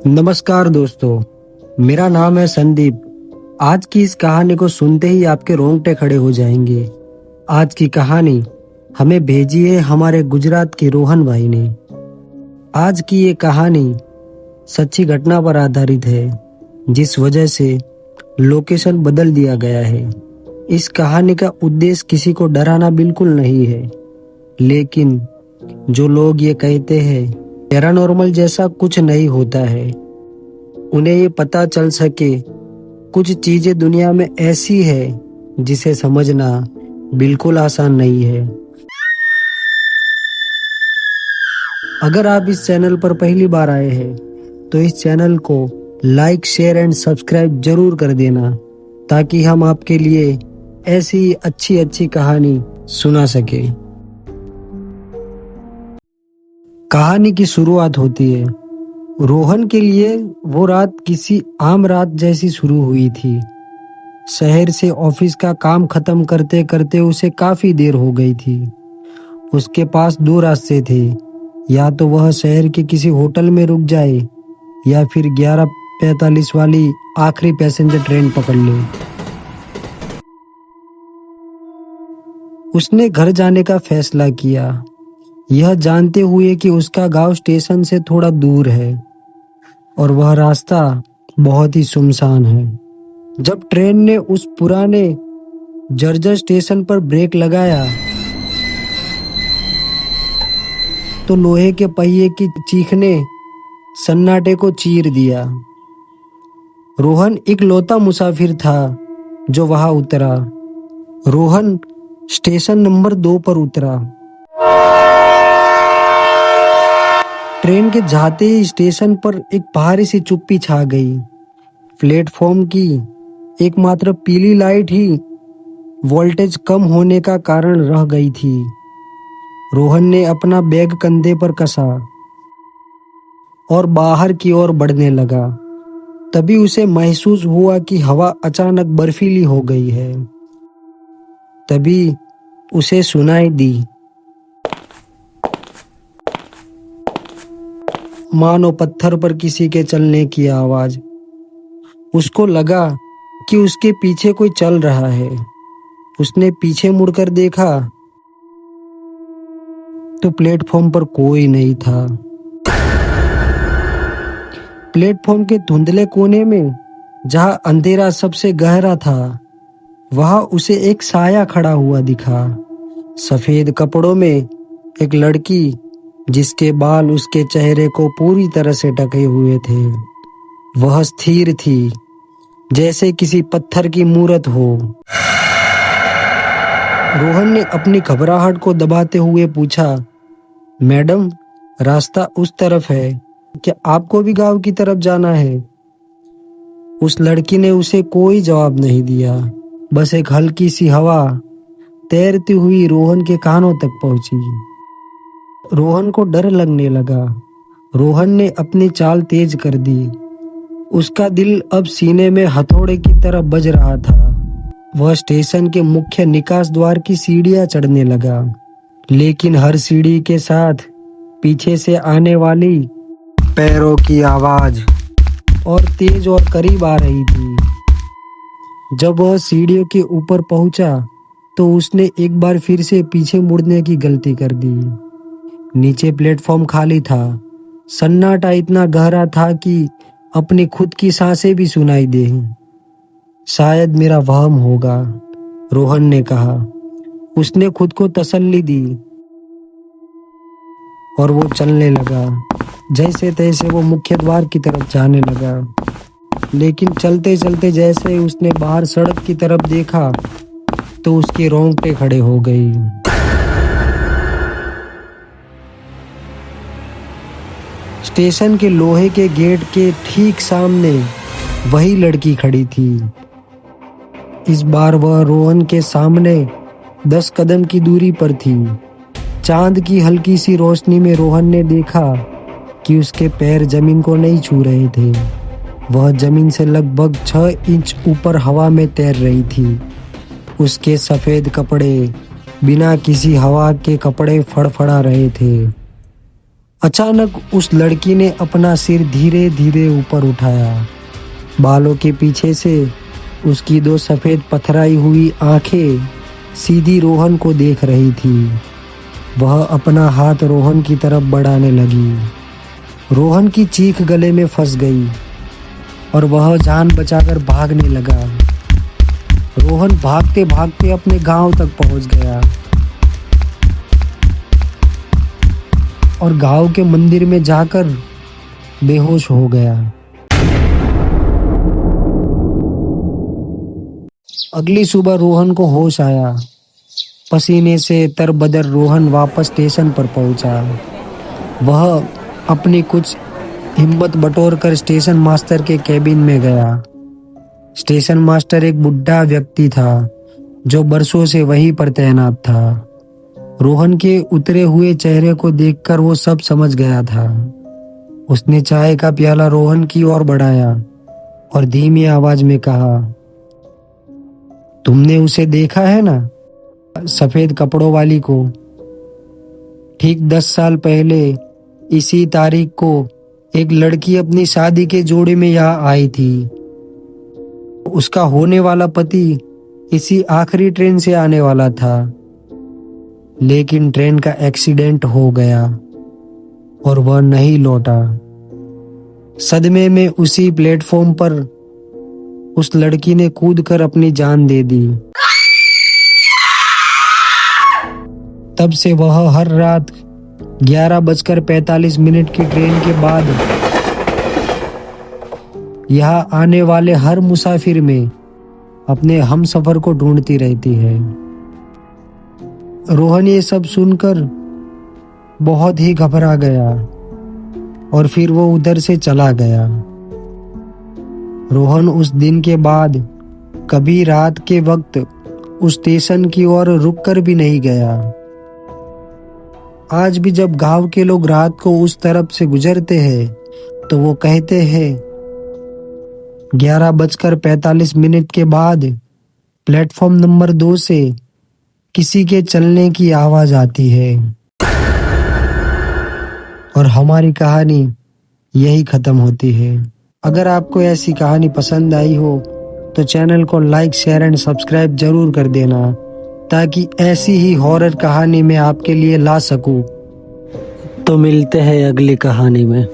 नमस्कार दोस्तों, मेरा नाम है संदीप। आज की इस कहानी को सुनते ही आपके रोंगटे खड़े हो जाएंगे। आज की कहानी हमें भेजी है हमारे गुजरात के रोहन भाई ने। आज की ये कहानी सच्ची घटना पर आधारित है, जिस वजह से लोकेशन बदल दिया गया है। इस कहानी का उद्देश्य किसी को डराना बिल्कुल नहीं है, लेकिन जो लोग ये कहते हैं पैरानॉर्मल जैसा कुछ नहीं होता है, उन्हें ये पता चल सके कुछ चीजें दुनिया में ऐसी है जिसे समझना बिल्कुल आसान नहीं है। अगर आप इस चैनल पर पहली बार आए हैं तो इस चैनल को लाइक, शेयर एंड सब्सक्राइब जरूर कर देना, ताकि हम आपके लिए ऐसी अच्छी कहानी सुना सके। कहानी की शुरुआत होती है। रोहन के लिए वो रात किसी आम रात जैसी शुरू हुई थी। शहर से ऑफिस का काम खत्म करते करते उसे काफी देर हो गई थी। उसके पास दो रास्ते थे, या तो वह शहर के किसी होटल में रुक जाए या फिर 11:45 वाली आखिरी पैसेंजर ट्रेन पकड़ ले। उसने घर जाने का फैसला किया, यह जानते हुए कि उसका गांव स्टेशन से थोड़ा दूर है और वह रास्ता बहुत ही सुनसान है। जब ट्रेन ने उस पुराने जर्जर स्टेशन पर ब्रेक लगाया तो लोहे के पहिए की चीख ने सन्नाटे को चीर दिया। रोहन इकलौता मुसाफिर था जो वहां उतरा। रोहन स्टेशन नंबर 2 पर उतरा। ट्रेन के जाते ही स्टेशन पर एक भारी सी चुप्पी छा गई। प्लेटफॉर्म की एकमात्र पीली लाइट ही वोल्टेज कम होने का कारण रह गई थी। रोहन ने अपना बैग कंधे पर कसा और बाहर की ओर बढ़ने लगा। तभी उसे महसूस हुआ कि हवा अचानक बर्फीली हो गई है। तभी उसे सुनाई दी, मानो पत्थर पर किसी के चलने की आवाज। उसको लगा कि उसके पीछे कोई चल रहा है। उसने पीछे मुड़कर देखा तो प्लेटफॉर्म पर कोई नहीं था। प्लेटफॉर्म के धुंधले कोने में, जहां अंधेरा सबसे गहरा था, वहां उसे एक साया खड़ा हुआ दिखा। सफेद कपड़ों में एक लड़की, जिसके बाल उसके चेहरे को पूरी तरह से ढके हुए थे। वह स्थिर थी, जैसे किसी पत्थर की मूरत हो। रोहन ने अपनी घबराहट को दबाते हुए पूछा, मैडम, रास्ता उस तरफ है, क्या आपको भी गांव की तरफ जाना है? उस लड़की ने उसे कोई जवाब नहीं दिया। बस एक हल्की सी हवा तैरती हुई रोहन के कानों तक पहुंची। रोहन को डर लगने लगा। रोहन ने अपनी चाल तेज कर दी। उसका दिल अब सीने में हथौड़े की तरह बज रहा था। वह स्टेशन के मुख्य निकास द्वार की सीढ़ियां चढ़ने लगा, लेकिन हर सीढ़ी के साथ पीछे से आने वाली पैरों की आवाज और तेज और करीब आ रही थी। जब वह सीढ़ियों के ऊपर पहुंचा तो उसने एक बार फिर से पीछे मुड़ने की गलती कर दी। नीचे प्लेटफॉर्म खाली था। सन्नाटा इतना गहरा था कि अपनी खुद की सांसें भी सुनाई दे। शायद मेरा वहम होगा, रोहन ने कहा। उसने खुद को तसल्ली दी और वो चलने लगा। जैसे तैसे वो मुख्य द्वार की तरफ जाने लगा, लेकिन चलते चलते जैसे उसने बाहर सड़क की तरफ देखा तो उसके रोंगटे खड़े हो गई। स्टेशन के लोहे के गेट के ठीक सामने वही लड़की खड़ी थी। इस बार वह रोहन के सामने 10 कदम की दूरी पर थी। चांद की हल्की सी रोशनी में रोहन ने देखा कि उसके पैर जमीन को नहीं छू रहे थे। वह जमीन से लगभग 6 इंच ऊपर हवा में तैर रही थी। उसके सफेद कपड़े बिना किसी हवा के कपड़े फड़फड़ा रहे थे। अचानक उस लड़की ने अपना सिर धीरे धीरे ऊपर उठाया। बालों के पीछे से उसकी दो सफेद पथराई हुई आंखें सीधी रोहन को देख रही थी। वह अपना हाथ रोहन की तरफ बढ़ाने लगी। रोहन की चीख गले में फंस गई और वह जान बचाकर भागने लगा। रोहन भागते भागते अपने गांव तक पहुंच गया और गांव के मंदिर में जाकर बेहोश हो गया। अगली सुबह रोहन को होश आया। पसीने से तरबदर रोहन वापस स्टेशन पर पहुंचा। वह अपनी कुछ हिम्मत बटोरकर स्टेशन मास्टर के केबिन में गया। स्टेशन मास्टर एक बुढ़ा व्यक्ति था जो बरसों से वहीं पर तैनात था। रोहन के उतरे हुए चेहरे को देखकर वो सब समझ गया था। उसने चाय का प्याला रोहन की ओर बढ़ाया और धीमी आवाज में कहा, तुमने उसे देखा है ना, सफेद कपड़ों वाली को? ठीक 10 साल पहले इसी तारीख को एक लड़की अपनी शादी के जोड़े में यहाँ आई थी। उसका होने वाला पति इसी आखिरी ट्रेन से आने वाला था, लेकिन ट्रेन का एक्सीडेंट हो गया और वह नहीं लौटा। सदमे में उसी प्लेटफॉर्म पर उस लड़की ने कूदकर अपनी जान दे दी। तब से वह हर रात 11:45 की ट्रेन के बाद यहाँ आने वाले हर मुसाफिर में अपने हमसफर को ढूंढती रहती है। रोहन ये सब सुनकर बहुत ही घबरा गया और फिर वो उधर से चला गया। रोहन उस दिन के बाद कभी रात के वक्त उस स्टेशन की ओर रुक कर भी नहीं गया। आज भी जब गांव के लोग रात को उस तरफ से गुजरते हैं तो वो कहते हैं 11:45 के बाद प्लेटफॉर्म नंबर 2 से किसी के चलने की आवाज आती है। और हमारी कहानी यही खत्म होती है। अगर आपको ऐसी कहानी पसंद आई हो तो चैनल को लाइक, शेयर एंड सब्सक्राइब जरूर कर देना, ताकि ऐसी ही हॉरर कहानी मैं आपके लिए ला सकूं। तो मिलते हैं अगली कहानी में।